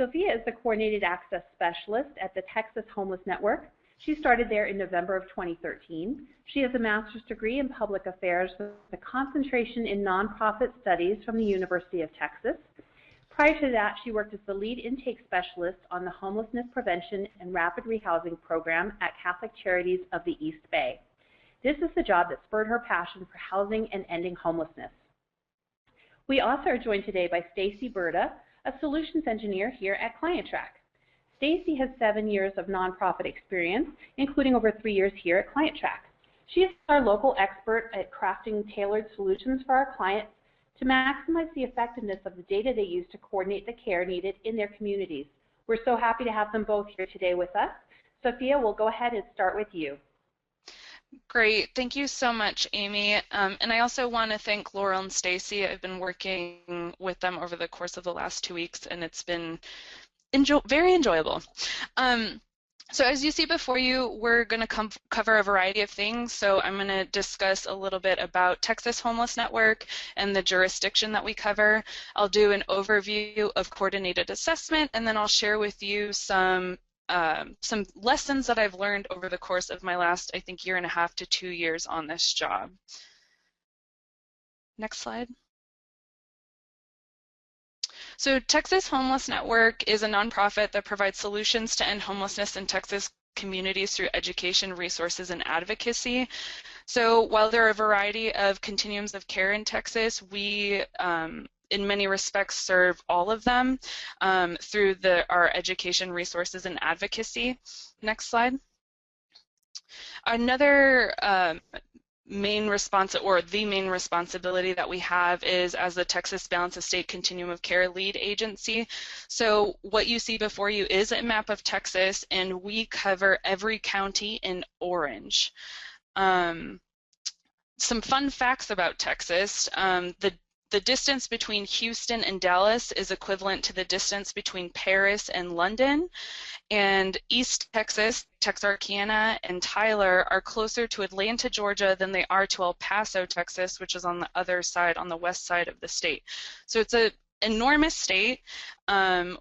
Sophia is the Coordinated Access Specialist at the Texas Homeless Network. She started there in November of 2013. She has a master's degree in public affairs with a concentration in nonprofit studies from the University of Texas. Prior to that, she worked as the lead intake specialist on the homelessness prevention and rapid rehousing program at Catholic Charities of the East Bay. This is the job that spurred her passion for housing and ending homelessness. We also are joined today by Stacy Burda, a solutions engineer here at ClientTrack. Stacy has 7 years of nonprofit experience, including over 3 years here at ClientTrack. She is our local expert at crafting tailored solutions for our clients to maximize the effectiveness of the data they use to coordinate the care needed in their communities. We're so happy to have them both here today with us. Sophia, we'll go ahead and start with you. Great. Thank you so much, Amy. And I also want to thank Laurel and Stacy. I've been working with them over the course of the last 2 weeks, and it's been very enjoyable. So as you see before you, we're going to cover a variety of things. So I'm going to discuss a little bit about Texas Homeless Network and the jurisdiction that we cover. I'll do an overview of coordinated assessment, and then I'll share with you some lessons that I've learned over the course of my last, I think, 1.5 to 2 years on this job. Next slide. So Texas Homeless Network is a nonprofit that provides solutions to end homelessness in Texas communities through education, resources, and advocacy. So while there are a variety of continuums of care in Texas, we in many respects serve all of them through our education, resources, and advocacy. Next slide. Another the main responsibility that we have is as the Texas Balance of State Continuum of Care lead agency. So what you see before you is a map of Texas, and we cover every county in orange. Some fun facts about Texas. The distance between Houston and Dallas is equivalent to the distance between Paris and London, and East Texas, Texarkana, and Tyler are closer to Atlanta, Georgia than they are to El Paso, Texas, which is on the other side, on the west side of the state. So it's an enormous state.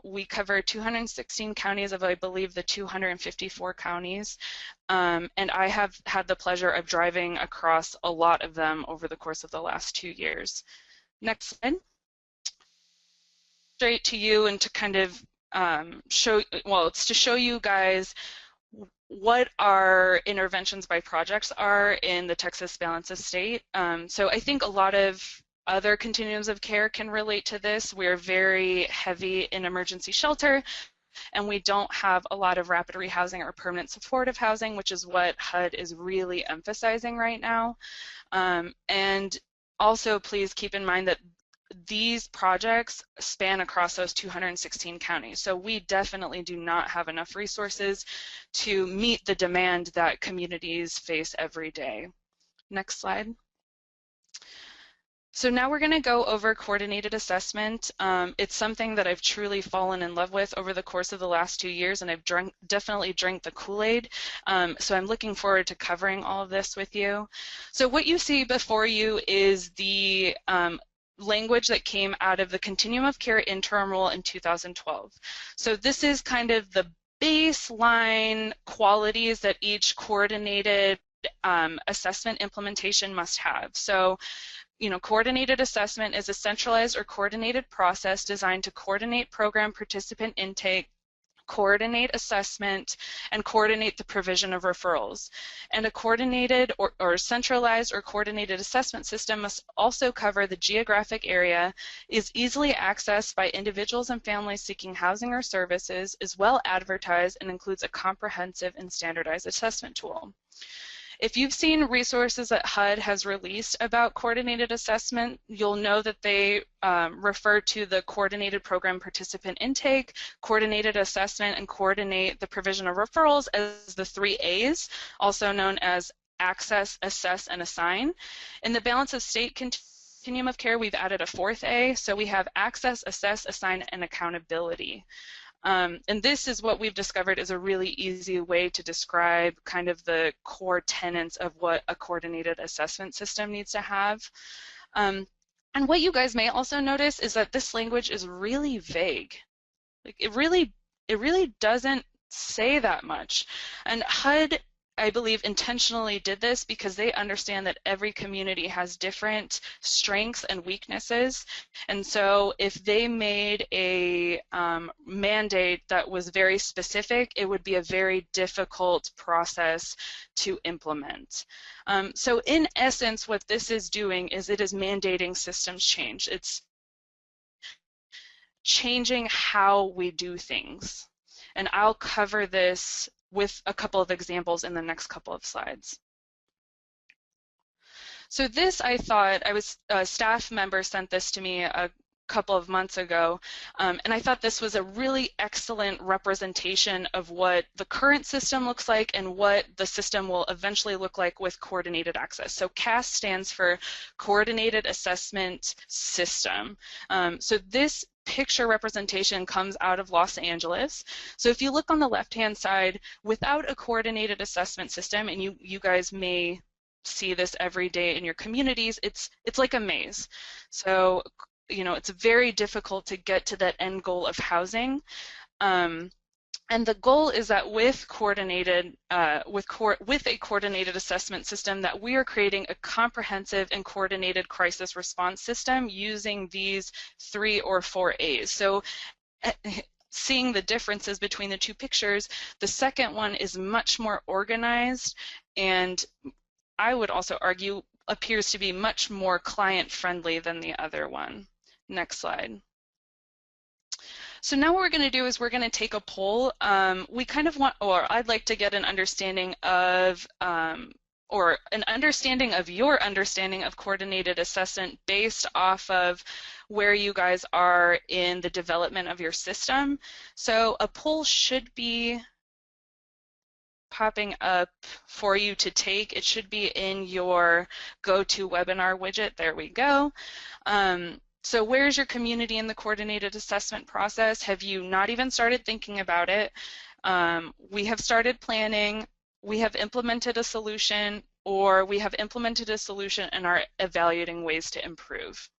We cover 216 counties of, I believe, the 254 counties, and I have had the pleasure of driving across a lot of them over the course of the last 2 years. Next slide. Straight to you and to kind of it's to show you guys what our interventions by projects are in the Texas Balance of State. So I think a lot of other continuums of care can relate to this. We're very heavy in emergency shelter, and we don't have a lot of rapid rehousing or permanent supportive housing, which is what HUD is really emphasizing right now. And also, please keep in mind that these projects span across those 216 counties. So we definitely do not have enough resources to meet the demand that communities face every day. Next slide. So now we're going to go over coordinated assessment. It's something that I've truly fallen in love with over the course of the last 2 years, and I've definitely drank the Kool-Aid. So I'm looking forward to covering all of this with you. So what you see before you is the language that came out of the Continuum of Care interim rule in 2012. So this is kind of the baseline qualities that each coordinated assessment implementation must have. So, you know, coordinated assessment is a centralized or coordinated process designed to coordinate program participant intake, coordinate assessment, and coordinate the provision of referrals. And a coordinated or centralized or coordinated assessment system must also cover the geographic area, is easily accessed by individuals and families seeking housing or services, is well advertised, and includes a comprehensive and standardized assessment tool. If you've seen resources that HUD has released about coordinated assessment, you'll know that they refer to the coordinated program participant intake, coordinated assessment, and coordinate the provision of referrals as the 3 A's, also known as access, assess, and assign. In the Balance of State Continuum of Care, we've added a 4th A, so we have access, assess, assign, and accountability. And this is what we've discovered is a really easy way to describe kind of the core tenets of what a coordinated assessment system needs to have. And what you guys may also notice is that this language is really vague. Like it really doesn't say that much. And HUD, I believe, intentionally did this because they understand that every community has different strengths and weaknesses. And so if they made a mandate that was very specific, it would be a very difficult process to implement. So in essence, what this is doing is it is mandating systems change. It's changing how we do things. And I'll cover this with a couple of examples in the next couple of slides. So this, I thought, a staff member sent this to me a couple of months ago, and I thought this was a really excellent representation of what the current system looks like and what the system will eventually look like with coordinated access. So CAS stands for Coordinated Assessment System. So this picture representation comes out of Los Angeles. So if you look on the left-hand side, without a coordinated assessment system, and you guys may see this every day in your communities, it's like a maze. So, you know, it's very difficult to get to that end goal of housing. And the goal is that with a coordinated assessment system, that we are creating a comprehensive and coordinated crisis response system using these 3 or 4 A's. So seeing the differences between the two pictures, the second one is much more organized, and I would also argue appears to be much more client-friendly than the other one. Next slide. So now what we're going to do is we're going to take a poll. We kind of want, or I'd like to get an understanding of, or an understanding of your understanding of coordinated assessment based off of where you guys are in the development of your system. So a poll should be popping up for you to take. It should be in your GoToWebinar widget. There we go. So where's your community in the coordinated assessment process? Have you not even started thinking about it? We have started planning, we have implemented a solution, or we have implemented a solution and are evaluating ways to improve.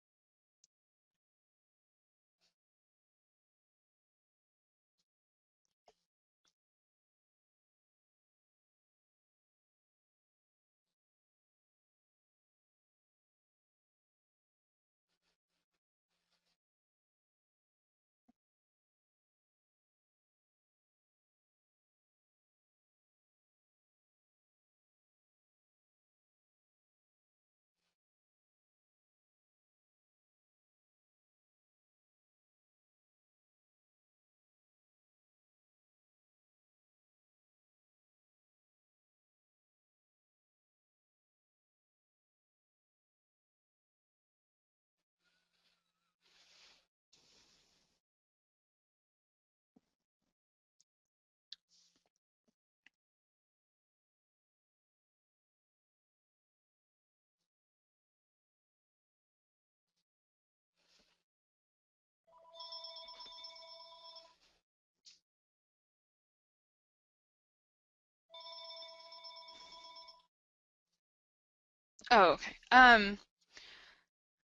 Oh, okay.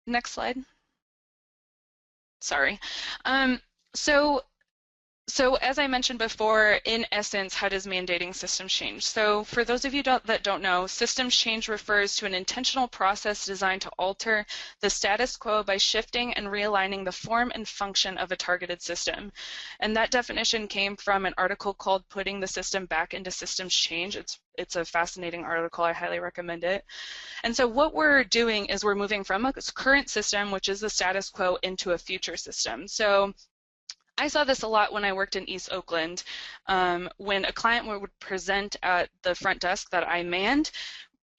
Next slide. Sorry. So as I mentioned before, in essence, HUD is mandating systems change. So for those of you that don't know, systems change refers to an intentional process designed to alter the status quo by shifting and realigning the form and function of a targeted system. And that definition came from an article called Putting the System Back into Systems Change. It's a fascinating article. I highly recommend it. And so what we're doing is we're moving from a current system, which is the status quo, into a future system. So I saw this a lot when I worked in East Oakland. When a client would present at the front desk that I manned,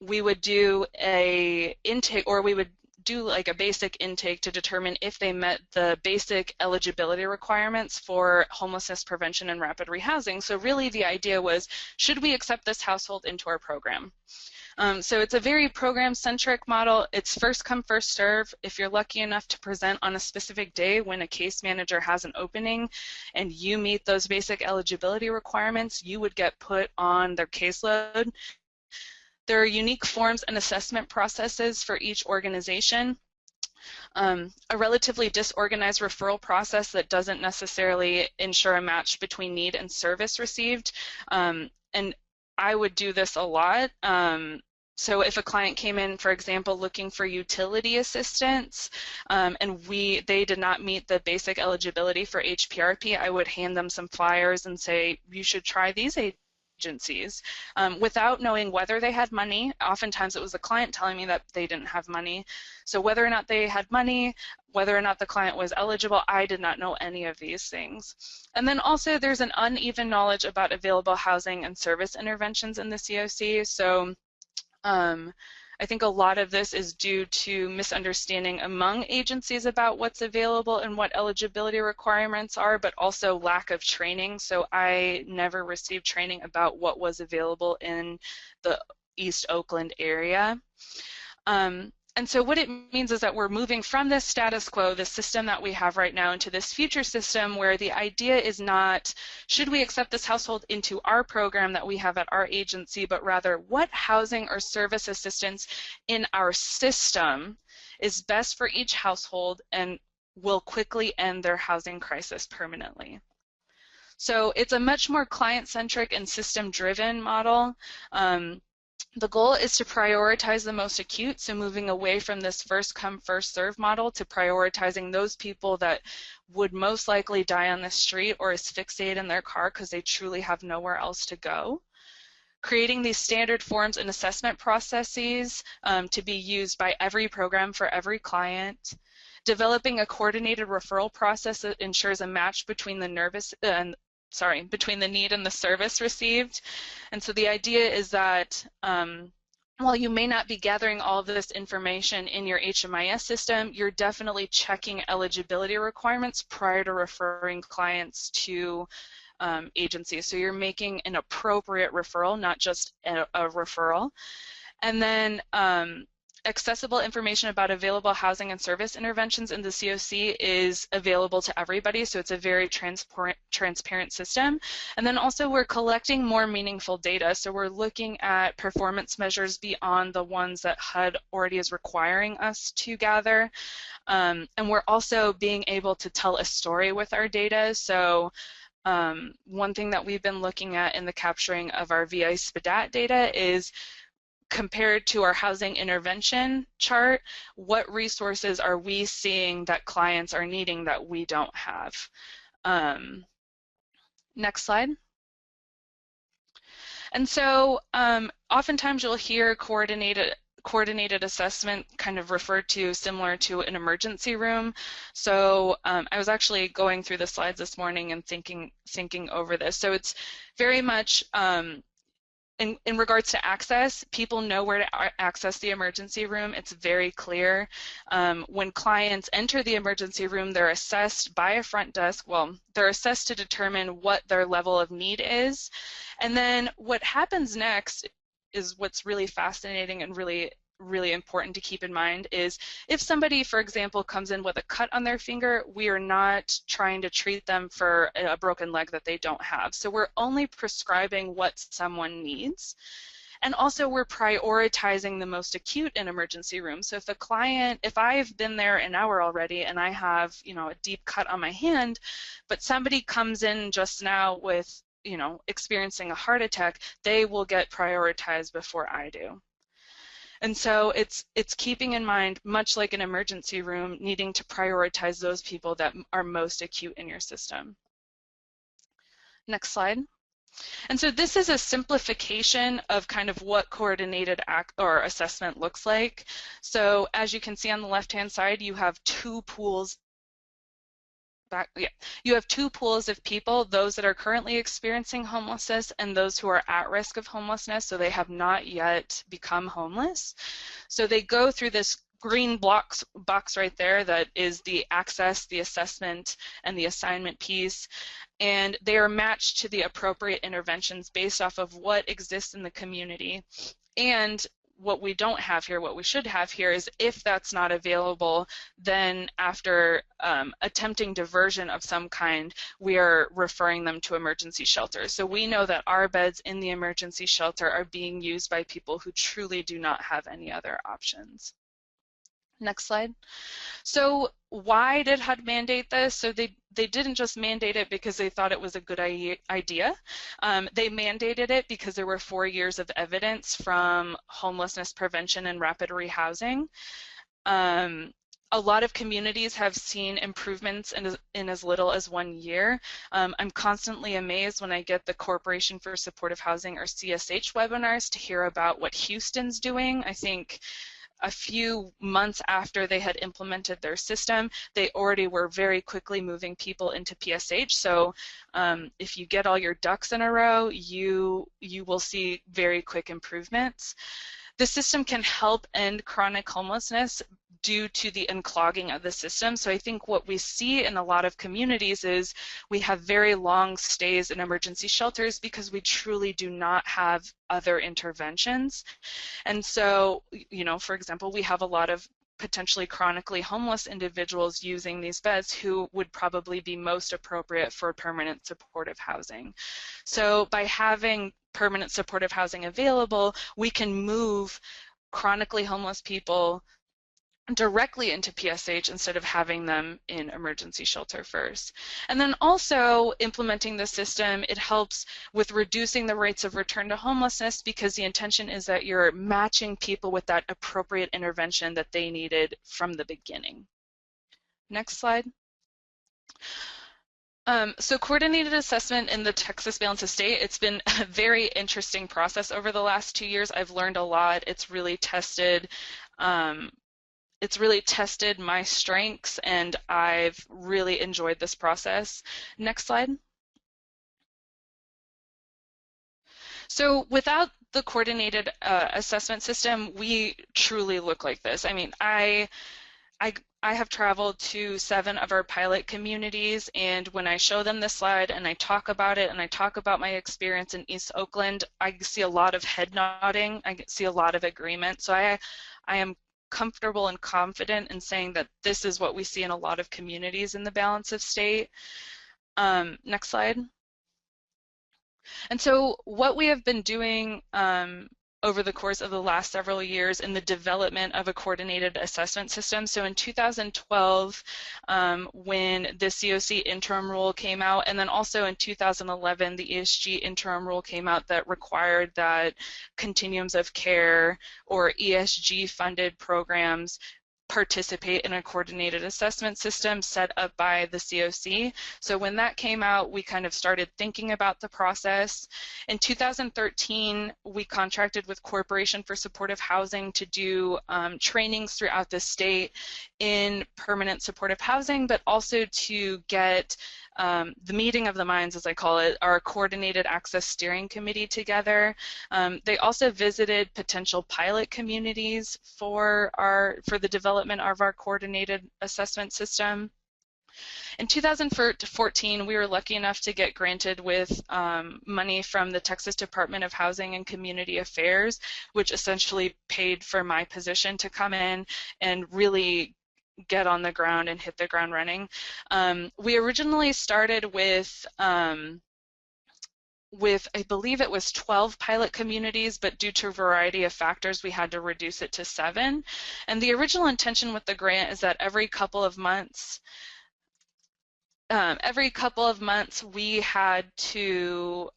we would do a intake, or we would do like a basic intake to determine if they met the basic eligibility requirements for homelessness prevention and rapid rehousing. So really the idea was, should we accept this household into our program? So it's a very program-centric model. It's first come, first serve. If you're lucky enough to present on a specific day when a case manager has an opening and you meet those basic eligibility requirements, you would get put on their caseload. There are unique forms and assessment processes for each organization. A relatively disorganized referral process that doesn't necessarily ensure a match between need and service received. And I would do this a lot. So if a client came in, for example, looking for utility assistance, and they did not meet the basic eligibility for HPRP, I would hand them some flyers and say, you should try these agencies, without knowing whether they had money. Oftentimes it was the client telling me that they didn't have money. So whether or not they had money, whether or not the client was eligible, I did not know any of these things. And then also there's an uneven knowledge about available housing and service interventions in the COC. So I think a lot of this is due to misunderstanding among agencies about what's available and what eligibility requirements are, but also lack of training. So I never received training about what was available in the East Oakland area. And so what it means is that we're moving from this status quo, the system that we have right now, into this future system where the idea is not, should we accept this household into our program that we have at our agency, but rather what housing or service assistance in our system is best for each household and will quickly end their housing crisis permanently. So it's a much more client-centric and system-driven model. The goal is to prioritize the most acute, so moving away from this first come, first serve model to prioritizing those people that would most likely die on the street or asphyxiate in their car because they truly have nowhere else to go. Creating these standard forms and assessment processes to be used by every program for every client. Developing a coordinated referral process that ensures a match between the between the need and the service received. And so the idea is that while you may not be gathering all of this information in your HMIS system, you're definitely checking eligibility requirements prior to referring clients to agencies. So you're making an appropriate referral, not just a referral. And then accessible information about available housing and service interventions in the COC is available to everybody, so it's a very transparent system. And then also we're collecting more meaningful data, so we're looking at performance measures beyond the ones that HUD already is requiring us to gather. And we're also being able to tell a story with our data. So one thing that we've been looking at in the capturing of our VI SPDAT data is, compared to our housing intervention chart, what resources are we seeing that clients are needing that we don't have? Next slide. And so oftentimes you'll hear coordinated assessment kind of referred to similar to an emergency room. So I was actually going through the slides this morning and thinking over this. So it's very much in regards to access, people know where to access the emergency room. It's very clear. When clients enter the emergency room, they're assessed by a front desk. Well, they're assessed to determine what their level of need is. And then what happens next is what's really fascinating and really important to keep in mind is if somebody, for example, comes in with a cut on their finger, we are not trying to treat them for a broken leg that they don't have. So we're only prescribing what someone needs. And also we're prioritizing the most acute in emergency rooms. So if I've been there an hour already and I have, a deep cut on my hand, but somebody comes in just now with, experiencing a heart attack, they will get prioritized before I do. And so it's keeping in mind, much like an emergency room, needing to prioritize those people that are most acute in your system. Next slide. And so this is a simplification of kind of what coordinated assessment looks like. So as you can see on the left-hand side, you have two pools. You have two pools of people, those that are currently experiencing homelessness and those who are at risk of homelessness, so they have not yet become homeless. So they go through this green box right there that is the access, the assessment, and the assignment piece, and they are matched to the appropriate interventions based off of what exists in the community. And what we don't have here, what we should have here, is if that's not available, then after attempting diversion of some kind, we are referring them to emergency shelters. So we know that our beds in the emergency shelter are being used by people who truly do not have any other options. Next slide. So why did HUD mandate this? So they didn't just mandate it because they thought it was a good idea. They mandated it because there were 4 years of evidence from homelessness prevention and rapid rehousing. A lot of communities have seen improvements in as little as 1 year. I'm constantly amazed when I get the Corporation for Supportive Housing, or CSH, webinars to hear about what Houston's doing. I think a few months after they had implemented their system, they already were very quickly moving people into PSH. So if you get all your ducks in a row, you will see very quick improvements. The system can help end chronic homelessness due to the unclogging of the system. So I think what we see in a lot of communities is we have very long stays in emergency shelters because we truly do not have other interventions. And so, you know, for example, we have a lot of potentially chronically homeless individuals using these beds who would probably be most appropriate for permanent supportive housing. So by having permanent supportive housing available, we can move chronically homeless people directly into PSH instead of having them in emergency shelter first. And then also implementing the system, it helps with reducing the rates of return to homelessness because the intention is that you're matching people with that appropriate intervention that they needed from the beginning. Next slide. So coordinated assessment in the Texas Balance of State, it's been a very interesting process over the last 2 years. I've learned a lot. It's really tested my strengths, and I've really enjoyed this process. Next slide. So without the coordinated assessment system, we truly look like this. I mean, I have traveled to 7 of our pilot communities, and when I show them this slide and I talk about it and I talk about my experience in East Oakland, I see a lot of head nodding. I see a lot of agreement. So I am comfortable and confident in saying that this is what we see in a lot of communities in the balance of state. Next slide. And so what we have been doing over the course of the last several years in the development of a coordinated assessment system. So in 2012, when the COC interim rule came out, and then also in 2011, the ESG interim rule came out that required that continuums of care or ESG funded programs participate in a coordinated assessment system set up by the COC. So when that came out, we kind of started thinking about the process. In 2013, we contracted with Corporation for Supportive Housing to do trainings throughout the state in permanent supportive housing, but also to get the meeting of the minds, as I call it, our coordinated access steering committee together. They also visited potential pilot communities for the development of our coordinated assessment system. In 2014, we were lucky enough to get granted with money from the Texas Department of Housing and Community Affairs, which essentially paid for my position to come in and really get on the ground and hit the ground running. We originally started with I believe it was 12 pilot communities, but due to a variety of factors, we had to reduce it to 7. And the original intention with the grant is that every couple of months we had to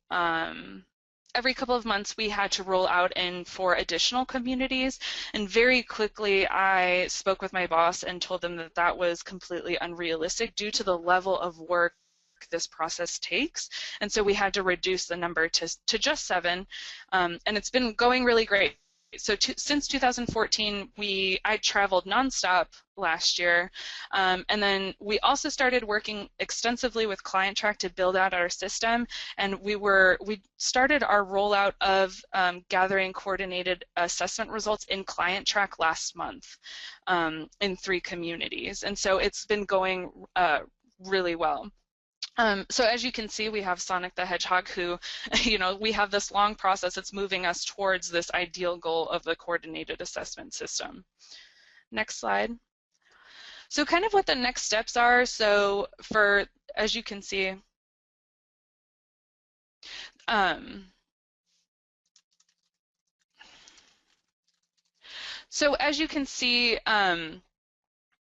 roll out in 4 additional communities, and very quickly I spoke with my boss and told them that that was completely unrealistic due to the level of work this process takes, and so we had to reduce the number to just 7, and it's been going really great. So since 2014, I traveled nonstop last year, and then we also started working extensively with ClientTrack to build out our system, and we started our rollout of gathering coordinated assessment results in ClientTrack last month in 3 communities, and so it's been going really well. So as you can see, we have Sonic the Hedgehog who, we have this long process that's moving us towards this ideal goal of the coordinated assessment system. Next slide. So kind of what the next steps are. So as you can see,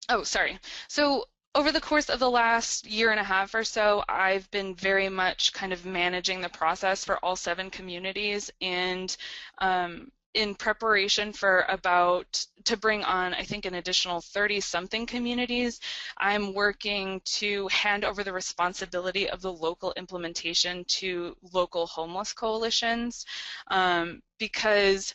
Oh, sorry. So over the course of the last year and a half or so, I've been very much kind of managing the process for all 7 communities, and in preparation for to bring on, I think, an additional 30-something communities, I'm working to hand over the responsibility of the local implementation to local homeless coalitions, because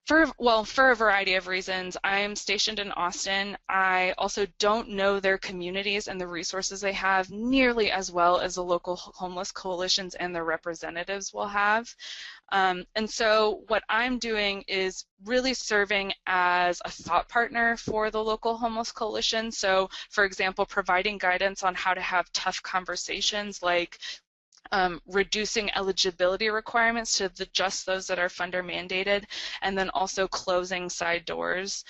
for a variety of reasons. I'm stationed in Austin. I also don't know their communities and the resources they have nearly as well as the local homeless coalitions and their representatives will have. And so what I'm doing is really serving as a thought partner for the local homeless coalition. So, for example, providing guidance on how to have tough conversations, like reducing eligibility requirements to just those that are funder mandated, and then also closing side doors.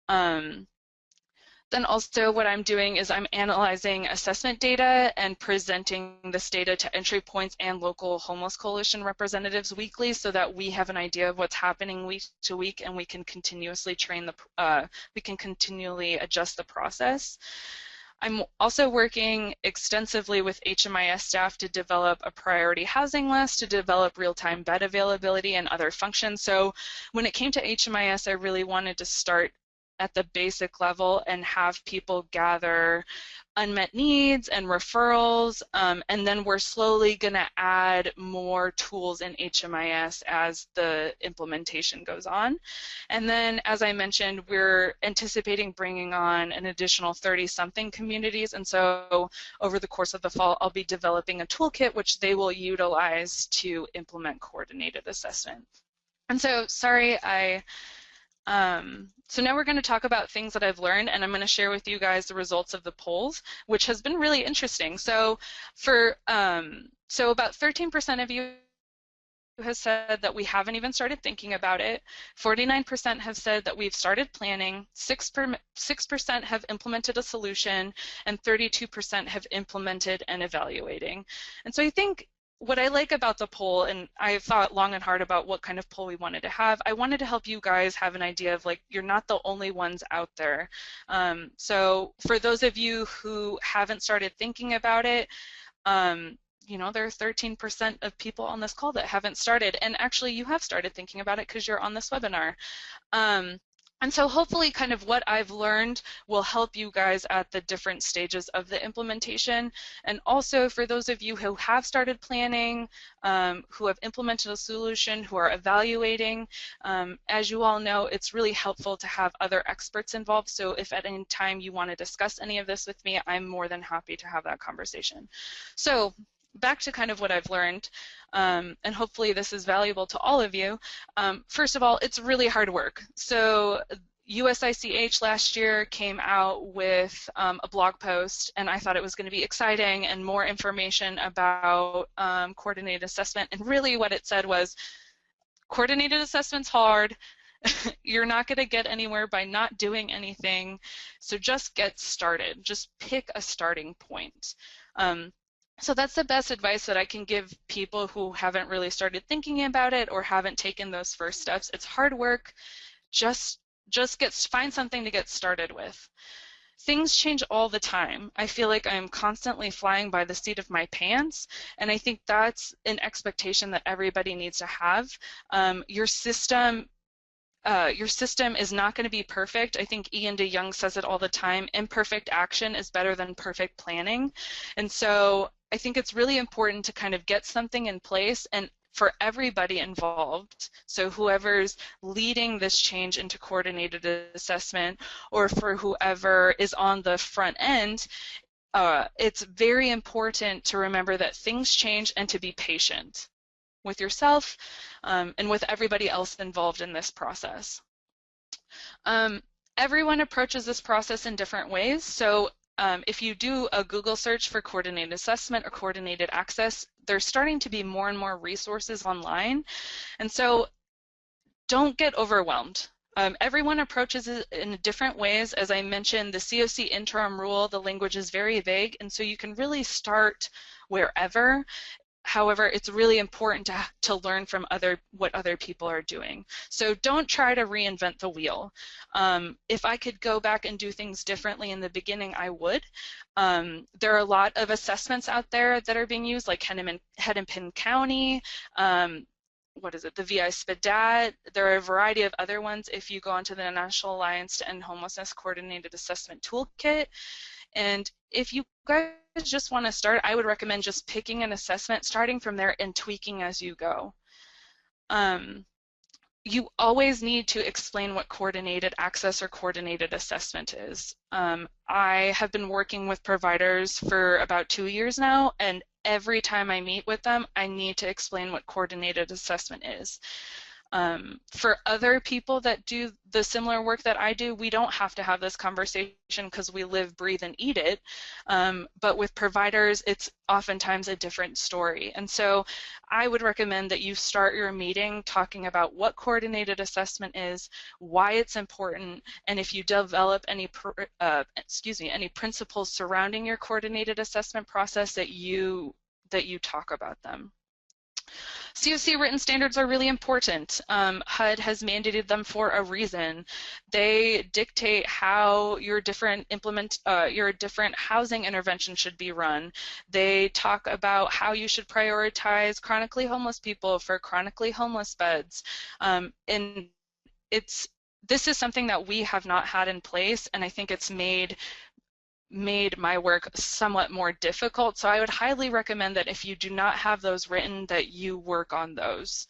Then also what I'm doing is I'm analyzing assessment data and presenting this data to entry points and local homeless coalition representatives weekly, so that we have an idea of what's happening week to week, and we can continuously continually adjust the process. I'm also working extensively with HMIS staff to develop a priority housing list, to develop real-time bed availability and other functions. So when it came to HMIS, I really wanted to start at the basic level and have people gather unmet needs and referrals, and then we're slowly going to add more tools in HMIS as the implementation goes on. And then, as I mentioned, we're anticipating bringing on an additional 30-something communities, and so over the course of the fall, I'll be developing a toolkit which they will utilize to implement coordinated assessment. And so, sorry, so now we're going to talk about things that I've learned, and I'm going to share with you guys the results of the polls, which has been really interesting. So about 13% of you has said that we haven't even started thinking about it. 49% have said that we've started planning. 6% have implemented a solution, and 32% have implemented and evaluating. And so I think what I like about the poll, and I thought long and hard about what kind of poll we wanted to have, I wanted to help you guys have an idea of, like, you're not the only ones out there. So for those of you who haven't started thinking about it, you know, there are 13% of people on this call that haven't started, and actually you have started thinking about it because you're on this webinar. And so hopefully kind of what I've learned will help you guys at the different stages of the implementation. And also for those of you who have started planning, who have implemented a solution, who are evaluating, as you all know, it's really helpful to have other experts involved. So if at any time you want to discuss any of this with me, I'm more than happy to have that conversation. So back to kind of what I've learned, and hopefully this is valuable to all of you. First of all, it's really hard work. So USICH last year came out with a blog post, and I thought it was going to be exciting and more information about coordinated assessment, and really what it said was, coordinated assessment's hard. You're not going to get anywhere by not doing anything, so just get started. Just pick a starting point. So that's the best advice that I can give people who haven't really started thinking about it or haven't taken those first steps. It's hard work. Just find something to get started with. Things change all the time. I feel like I'm constantly flying by the seat of my pants, and I think that's an expectation that everybody needs to have. Your system is not going to be perfect. I think Ian DeYoung says it all the time. Imperfect action is better than perfect planning. And so I think it's really important to kind of get something in place, and for everybody involved, so whoever's leading this change into coordinated assessment, or for whoever is on the front end, it's very important to remember that things change and to be patient with yourself and with everybody else involved in this process. Everyone approaches this process in different ways. So if you do a Google search for coordinated assessment or coordinated access, there's starting to be more and more resources online. And so don't get overwhelmed. Everyone approaches it in different ways. As I mentioned, the COC interim rule, the language is very vague, and so you can really start wherever. However, it's really important to learn from what other people are doing. So don't try to reinvent the wheel. If I could go back and do things differently in the beginning, I would. There are a lot of assessments out there that are being used, like Hennepin County, what is it, the VI SPDAT. There are a variety of other ones if you go onto the National Alliance to End Homelessness Coordinated Assessment Toolkit. And if you guys just want to start, I would recommend just picking an assessment, starting from there, and tweaking as you go. You always need to explain what coordinated access or coordinated assessment is. I have been working with providers for about 2 years now, and every time I meet with them, I need to explain what coordinated assessment is. For other people that do the similar work that I do, we don't have to have this conversation because we live, breathe, and eat it. But with providers, it's oftentimes a different story. And so I would recommend that you start your meeting talking about what coordinated assessment is, why it's important, and if you develop any principles surrounding your coordinated assessment process, that you talk about them. COC written standards are really important. HUD has mandated them for a reason. They dictate how your different housing intervention should be run. They talk about how you should prioritize chronically homeless people for chronically homeless beds. And this is something that we have not had in place, and I think it's made my work somewhat more difficult. So I would highly recommend that if you do not have those written, that you work on those.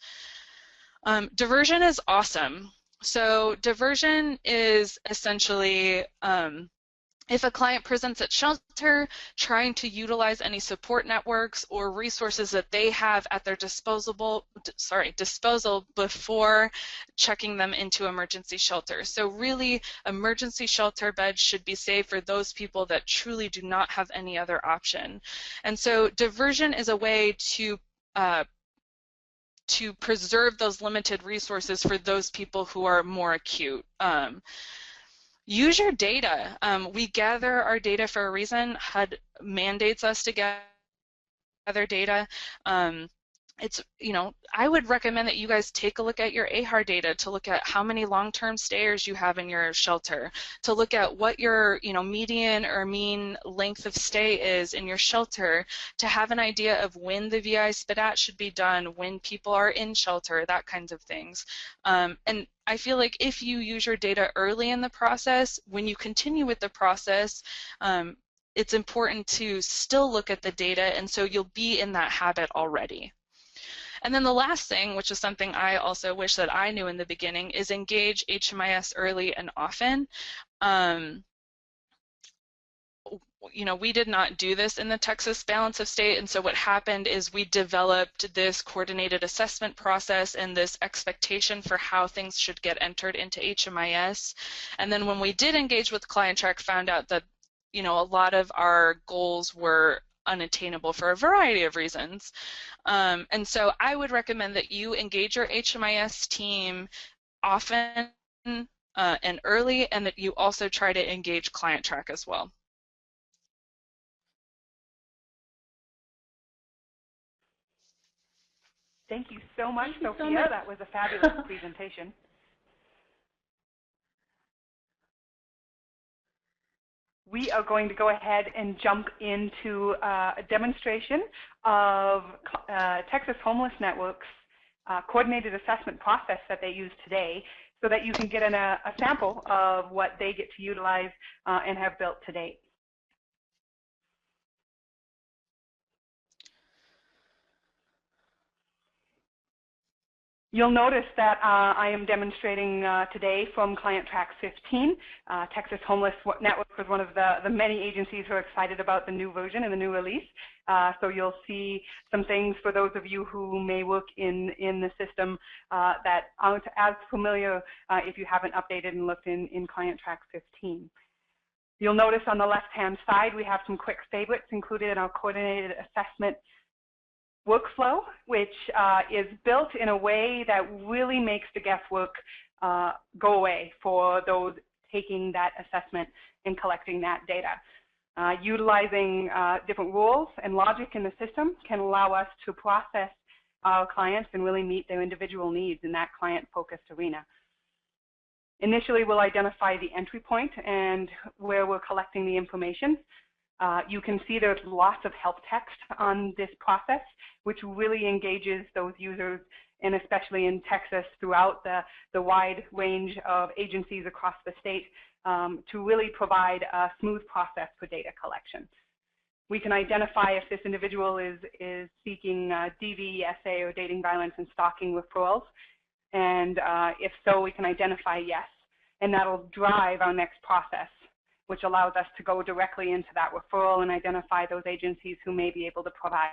Diversion is awesome. So diversion is essentially if a client presents at shelter trying to utilize any support networks or resources that they have at their disposal before checking them into emergency shelter. So really, emergency shelter beds should be saved for those people that truly do not have any other option. And so diversion is a way to preserve those limited resources for those people who are more acute. Use your data. We gather our data for a reason. HUD mandates us to gather data. I would recommend that you guys take a look at your AHAR data to look at how many long-term stayers you have in your shelter, to look at what your median or mean length of stay is in your shelter, to have an idea of when the VI SPDAT should be done, when people are in shelter, that kinds of things. And I feel like if you use your data early in the process, when you continue with the process, it's important to still look at the data, and so you'll be in that habit already. And then the last thing, which is something I also wish that I knew in the beginning, is engage HMIS early and often. We did not do this in the Texas Balance of State, and so what happened is we developed this coordinated assessment process and this expectation for how things should get entered into HMIS. And then when we did engage with ClientTrack, found out that a lot of our goals were unattainable for a variety of reasons. And so I would recommend that you engage your HMIS team often and early, and that you also try to engage ClientTrack as well. Thank you so much, Sophia. That was a fabulous presentation. We are going to go ahead and jump into a demonstration of Texas Homeless Network's coordinated assessment process that they use today, so that you can get a sample of what they get to utilize and have built to date. You'll notice that I am demonstrating today from ClientTrack 15. Texas Homeless Network was one of the many agencies who are excited about the new version and the new release. So you'll see some things for those of you who may work in the system that aren't as familiar if you haven't updated and looked in ClientTrack 15. You'll notice on the left-hand side we have some quick favorites included in our coordinated assessment workflow, which is built in a way that really makes the guesswork go away for those taking that assessment and collecting that data. Utilizing different rules and logic in the system can allow us to process our clients and really meet their individual needs in that client-focused arena. Initially, we'll identify the entry point and where we're collecting the information. You can see there's lots of help text on this process, which really engages those users, and especially in Texas, throughout the wide range of agencies across the state, to really provide a smooth process for data collection. We can identify if this individual is seeking DV, SA, or dating violence and stalking referrals, and if so, we can identify yes, and that'll drive our next process, which allows us to go directly into that referral and identify those agencies who may be able to provide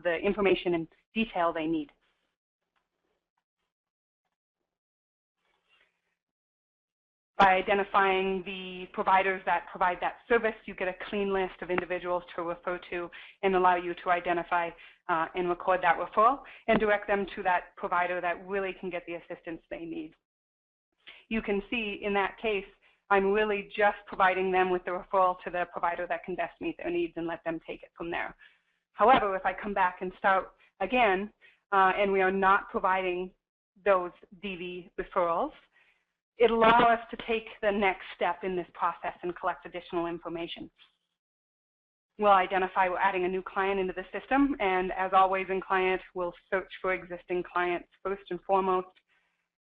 the information and detail they need. By identifying the providers that provide that service, you get a clean list of individuals to refer to and allow you to identify and record that referral and direct them to that provider that really can get the assistance they need. You can see in that case, I'm really just providing them with the referral to the provider that can best meet their needs and let them take it from there. However, if I come back and start again, and we are not providing those DV referrals, it'll allow us to take the next step in this process and collect additional information. We'll identify we're adding a new client into the system, and as always in Client, we'll search for existing clients first and foremost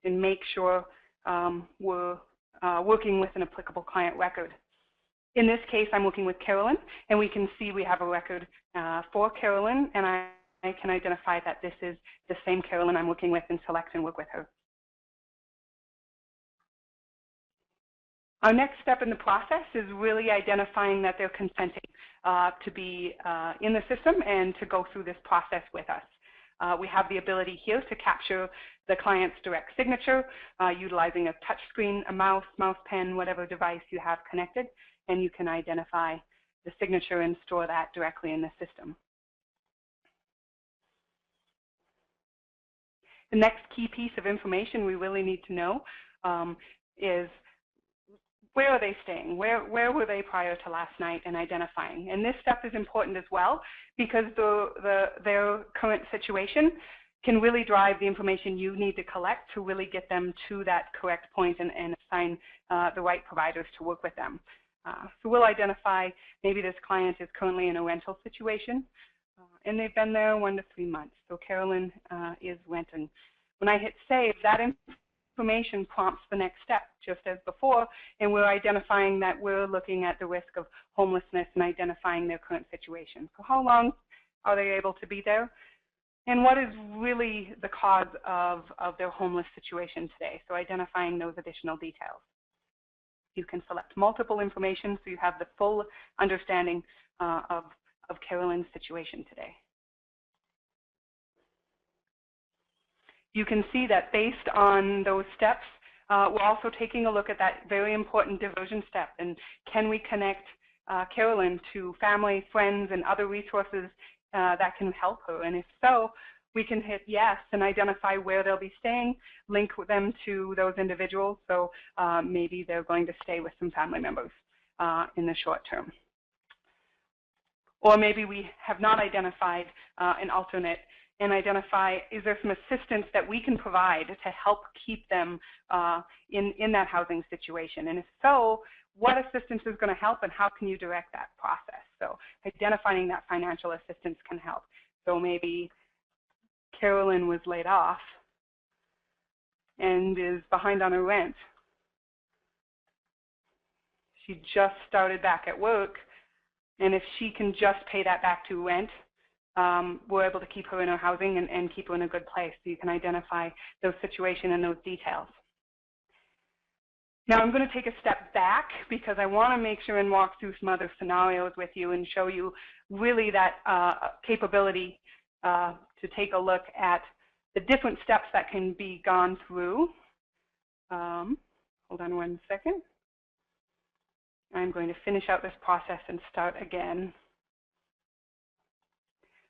and make sure we're working with an applicable client record. In this case, I'm working with Carolyn, and we can see we have a record for Carolyn, and I can identify that this is the same Carolyn I'm working with and select and work with her. Our next step in the process is really identifying that they're consenting to be in the system and to go through this process with us. We have the ability here to capture the client's direct signature utilizing a touch screen, a mouse pen, whatever device you have connected, and you can identify the signature and store that directly in the system. The next key piece of information we really need to know is where are they staying? Where were they prior to last night, and identifying. And this step is important as well because their current situation can really drive the information you need to collect to really get them to that correct point and assign the right providers to work with them. So we'll identify maybe this client is currently in a rental situation and they've been there 1 to 3 months. So Carolyn is renting. When I hit save, that information prompts the next step, just as before, and we're identifying that we're looking at the risk of homelessness and identifying their current situation. So how long are they able to be there? And what is really the cause of their homeless situation today? So identifying those additional details. You can select multiple information so you have the full understanding of Carolyn's situation today. You can see that based on those steps, we're also taking a look at that very important diversion step, and can we connect Carolyn to family, friends, and other resources that can help her? And if so, we can hit yes and identify where they'll be staying, link them to those individuals, so maybe they're going to stay with some family members in the short term. Or maybe we have not identified an alternate and identify, is there some assistance that we can provide to help keep them in that housing situation? And if so, what assistance is going to help and how can you direct that process? So identifying that financial assistance can help. So maybe Carolyn was laid off and is behind on her rent. She just started back at work, and if she can just pay that back to rent, we're able to keep her in her housing and keep her in a good place. So you can identify those situations and those details. Now I'm going to take a step back because I want to make sure and walk through some other scenarios with you and show you really that capability to take a look at the different steps that can be gone through. Hold on 1 second. I'm going to finish out this process and start again.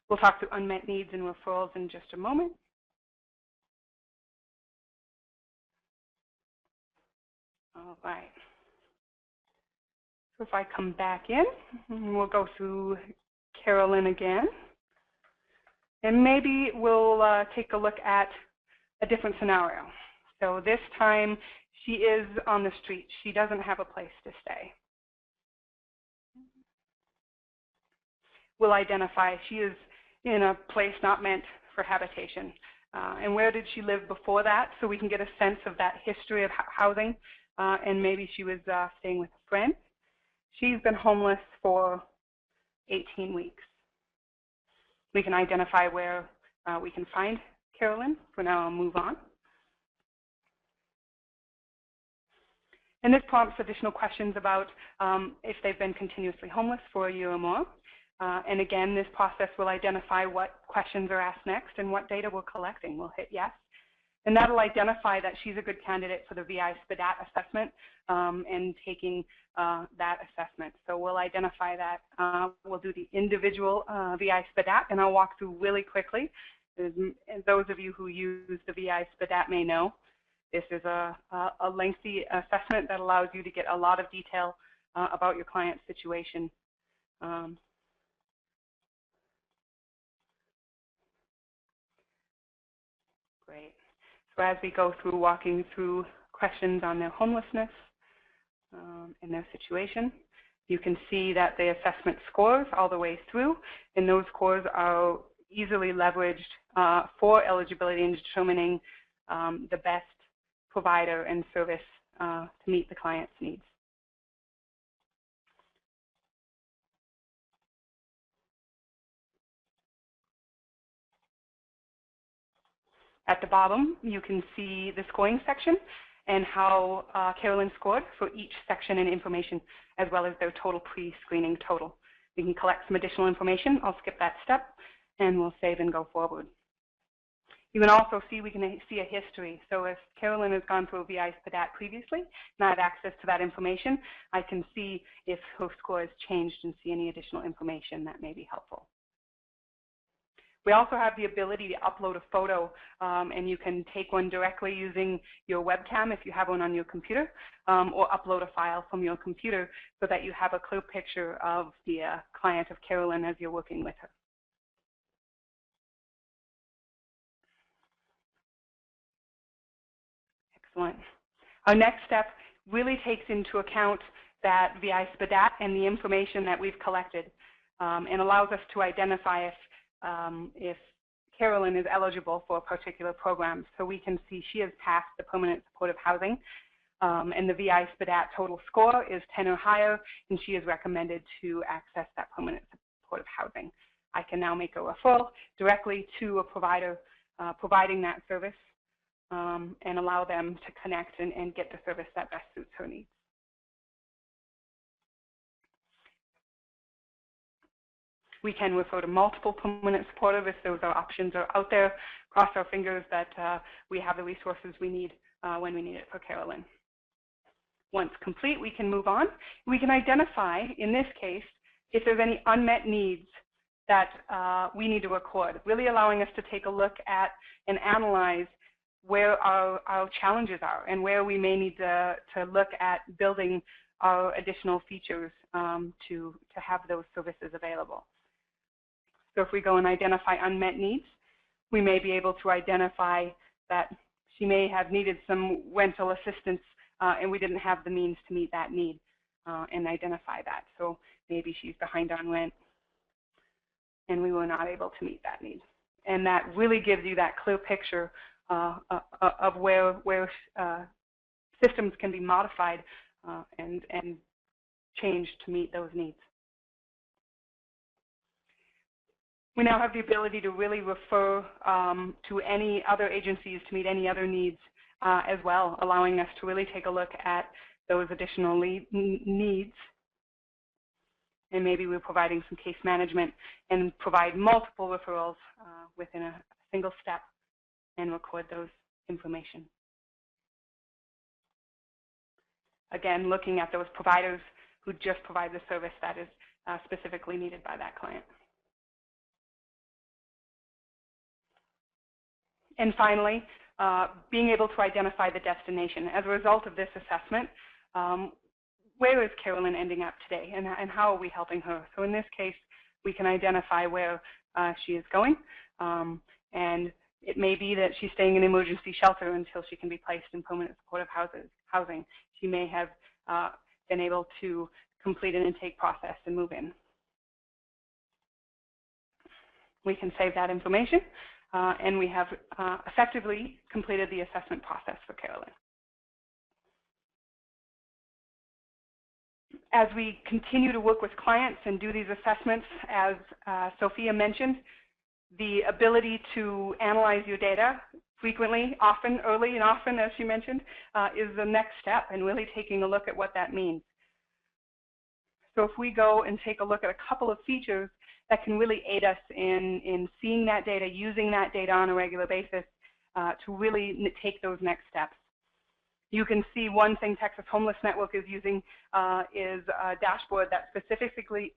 We'll talk through unmet needs and referrals in just a moment. All right. So if I come back in, we'll go through Carolyn again. And maybe we'll take a look at a different scenario. So this time she is on the street. She doesn't have a place to stay. We'll identify she is in a place not meant for habitation. And where did she live before that? So we can get a sense of that history of housing. And maybe she was staying with a friend. She's been homeless for 18 weeks. We can identify where we can find Carolyn. For now, I'll move on. And this prompts additional questions about if they've been continuously homeless for a year or more. And again, this process will identify what questions are asked next and what data we're collecting. We'll hit yes. And that'll identify that she's a good candidate for the VI SPDAT assessment and taking that assessment. So we'll identify that. We'll do the individual VI SPDAT, and I'll walk through really quickly. As those of you who use the VI SPDAT may know, this is a lengthy assessment that allows you to get a lot of detail about your client's situation. Great. So as we go through walking through questions on their homelessness and their situation, you can see that the assessment scores all the way through, and those scores are easily leveraged for eligibility in determining the best provider and service to meet the client's needs. At the bottom, you can see the scoring section and how Carolyn scored for each section and information, as well as their total pre-screening total. We can collect some additional information. I'll skip that step, and we'll save and go forward. You can also see, we can see a history. So if Carolyn has gone through a VI SPDAT previously, and I have access to that information, I can see if her score has changed and see any additional information that may be helpful. We also have the ability to upload a photo, and you can take one directly using your webcam if you have one on your computer, or upload a file from your computer so that you have a clear picture of the client of Carolyn as you're working with her. Excellent. Our next step really takes into account that VI SPDAT and the information that we've collected, and allows us to identify if Carolyn is eligible for a particular program. So we can see she has passed the permanent supportive housing, and the VI SPDAT total score is 10 or higher, and she is recommended to access that permanent supportive housing. I can now make a referral directly to a provider providing that service, and allow them to connect and get the service that best suits her needs. We can refer to multiple permanent supportive if those options are out there. Cross our fingers that we have the resources we need when we need it for Carolyn. Once complete, we can move on. We can identify, in this case, if there's any unmet needs that we need to record, really allowing us to take a look at and analyze where our challenges are and where we may need to look at building our additional features to have those services available. So if we go and identify unmet needs, we may be able to identify that she may have needed some rental assistance and we didn't have the means to meet that need, and identify that. So maybe she's behind on rent and we were not able to meet that need. And that really gives you that clear picture of where systems can be modified and changed to meet those needs. We now have the ability to really refer to any other agencies to meet any other needs as well, allowing us to really take a look at those additional needs. And maybe we're providing some case management and provide multiple referrals within a single step and record those information. Again, looking at those providers who just provide the service that is specifically needed by that client. And finally, being able to identify the destination. As a result of this assessment, where is Carolyn ending up today, and how are we helping her? So in this case, we can identify where she is going, and it may be that she's staying in emergency shelter until she can be placed in permanent supportive housing. She may have been able to complete an intake process and move in. We can save that information, and we have effectively completed the assessment process for Carolyn. As we continue to work with clients and do these assessments, as Sophia mentioned, the ability to analyze your data frequently, often, early and often, as she mentioned, is the next step, and really taking a look at what that means. So if we go and take a look at a couple of features that can really aid us in seeing that data, using that data on a regular basis to really take those next steps. You can see one thing Texas Homeless Network is using is a dashboard that specifically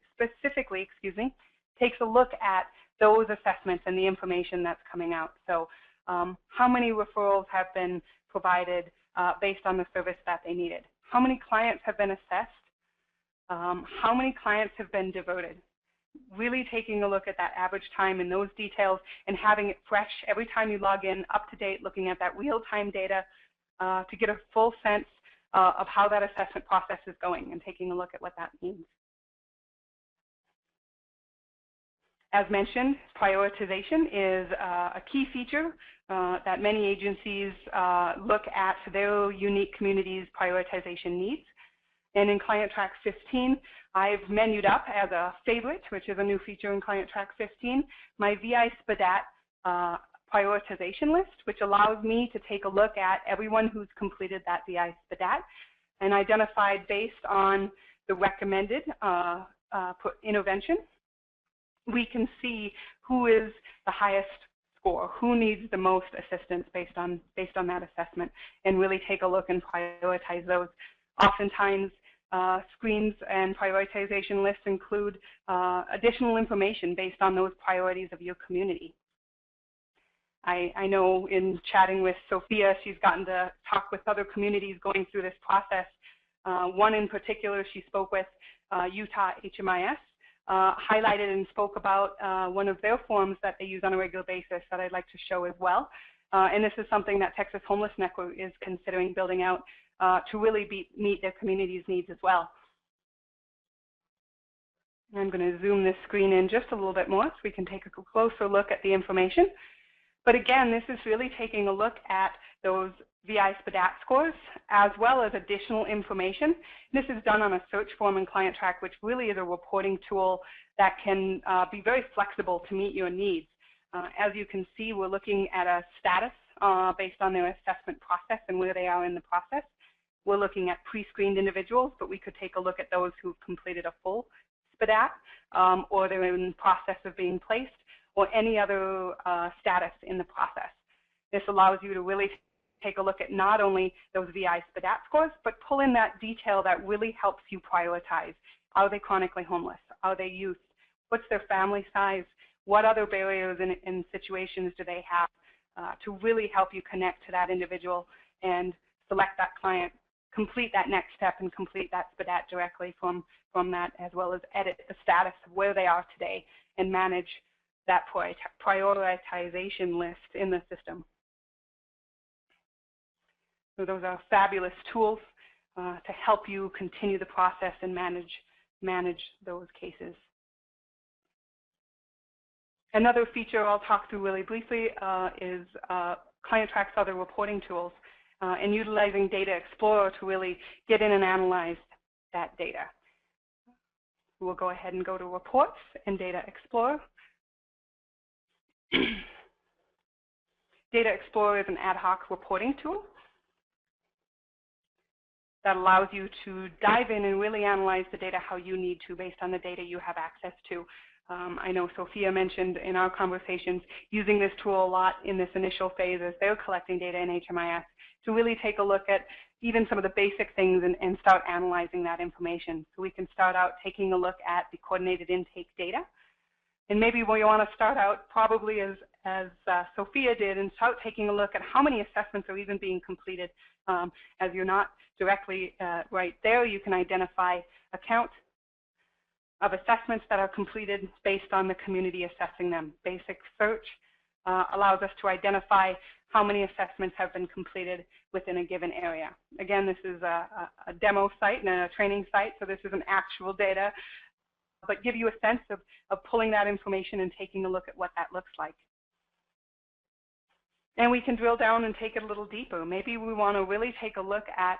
takes a look at those assessments and the information that's coming out. So how many referrals have been provided based on the service that they needed? How many clients have been assessed? How many clients have been diverted? Really taking a look at that average time and those details and having it fresh every time you log in, up to date, looking at that real-time data to get a full sense of how that assessment process is going and taking a look at what that means. As mentioned, prioritization is a key feature that many agencies look at their unique communities' prioritization needs. And in ClientTrack 15, I've menued up as a favorite, which is a new feature in ClientTrack 15, my VI SPDAT prioritization list, which allows me to take a look at everyone who's completed that VI SPDAT and identified based on the recommended intervention. We can see who is the highest score, who needs the most assistance based on that assessment, and really take a look and prioritize those. Oftentimes, screens and prioritization lists include additional information based on those priorities of your community. I know in chatting with Sophia, she's gotten to talk with other communities going through this process. One in particular she spoke with, Utah HMIS, highlighted and spoke about one of their forms that they use on a regular basis that I'd like to show as well. And this is something that Texas Homeless Network is considering building out to really meet their community's needs as well. I'm going to zoom this screen in just a little bit more so we can take a closer look at the information. But again, this is really taking a look at those VI SPDAT scores as well as additional information. This is done on a search form in ClientTrack, which really is a reporting tool that can be very flexible to meet your needs. As you can see, we're looking at a status based on their assessment process and where they are in the process. We're looking at pre-screened individuals, but we could take a look at those who've completed a full SPDAT or they're in the process of being placed, or any other status in the process. This allows you to really take a look at not only those VI SPDAT scores, but pull in that detail that really helps you prioritize. Are they chronically homeless? Are they youth? What's their family size? What other barriers and situations do they have to really help you connect to that individual and select that client, complete that next step, and complete that SPDAT directly from that, as well as edit the status of where they are today and manage that prioritization list in the system. So those are fabulous tools to help you continue the process and manage those cases. Another feature I'll talk through really briefly is ClientTrack's other reporting tools and utilizing Data Explorer to really get in and analyze that data. We'll go ahead and go to Reports and Data Explorer. Data Explorer is an ad hoc reporting tool that allows you to dive in and really analyze the data how you need to based on the data you have access to. I know Sophia mentioned in our conversations using this tool a lot in this initial phase as they're collecting data in HMIS to really take a look at even some of the basic things and start analyzing that information. So we can start out taking a look at the coordinated intake data. And maybe we want to start out probably as as Sophia did, and start taking a look at how many assessments are even being completed. As you're not directly right there, you can identify a count of assessments that are completed based on the community assessing them. Basic search allows us to identify how many assessments have been completed within a given area. Again, this is a demo site and a training site, so this isn't actual data, but give you a sense of pulling that information and taking a look at what that looks like. And we can drill down and take it a little deeper. Maybe we want to really take a look at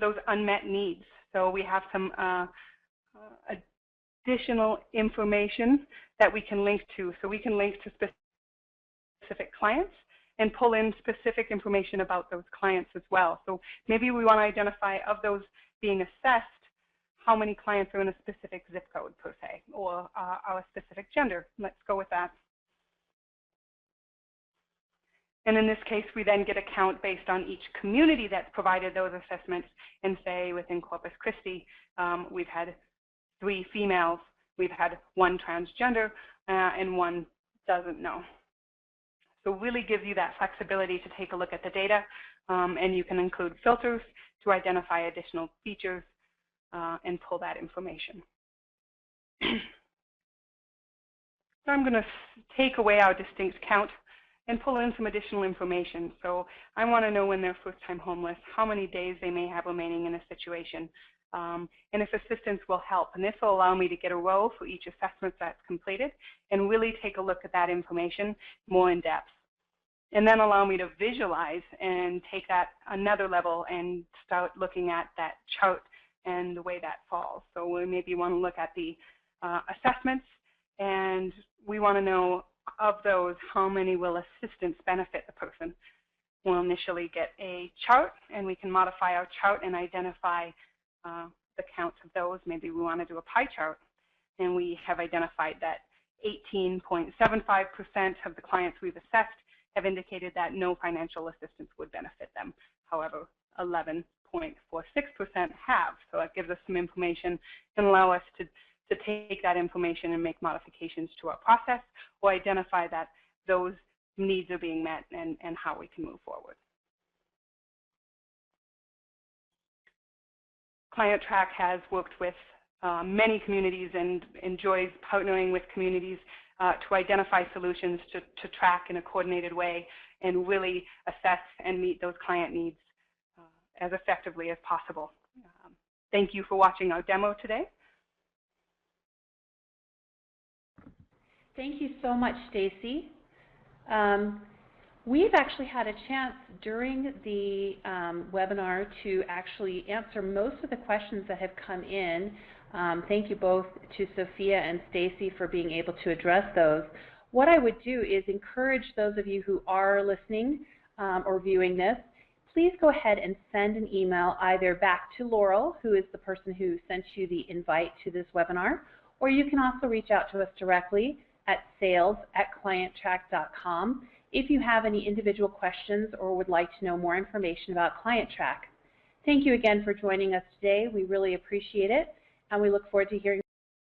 those unmet needs. So we have some additional information that we can link to. So we can link to specific clients and pull in specific information about those clients as well. So maybe we want to identify, of those being assessed, how many clients are in a specific zip code per se, or are a specific gender. Let's go with that. And in this case, we then get a count based on each community that's provided those assessments, and say within Corpus Christi, we've had 3 females, we've had 1 transgender, and 1 doesn't know. So really gives you that flexibility to take a look at the data, and you can include filters to identify additional features and pull that information. So I'm going to take away our distinct count and pull in some additional information. So I want to know, when they're first-time homeless, how many days they may have remaining in a situation, and if assistance will help. And this will allow me to get a row for each assessment that's completed and really take a look at that information more in depth. And then allow me to visualize and take that another level and start looking at that chart and the way that falls. So we maybe want to look at the assessments, and we want to know, of those, how many will assistance benefit the person. We'll initially get a chart, and we can modify our chart and identify the counts of those. Maybe we want to do a pie chart, and we have identified that 18.75% of the clients we've assessed have indicated that no financial assistance would benefit them. However, 11.46% have. So that gives us some information and allow us to take that information and make modifications to our process, or identify that those needs are being met and how we can move forward. ClientTrack has worked with many communities and enjoys partnering with communities to identify solutions to track in a coordinated way and really assess and meet those client needs as effectively as possible. Thank you for watching our demo today. Thank you so much, Stacy. We've actually had a chance during the webinar to actually answer most of the questions that have come in. Thank you both to Sophia and Stacy for being able to address those. What I would do is encourage those of you who are listening or viewing this, please go ahead and send an email either back to Laurel, who is the person who sent you the invite to this webinar, or you can also reach out to us directly at sales@clienttrack.com if you have any individual questions or would like to know more information about ClientTrack. Thank you again for joining us today. We really appreciate it, and we look forward to hearing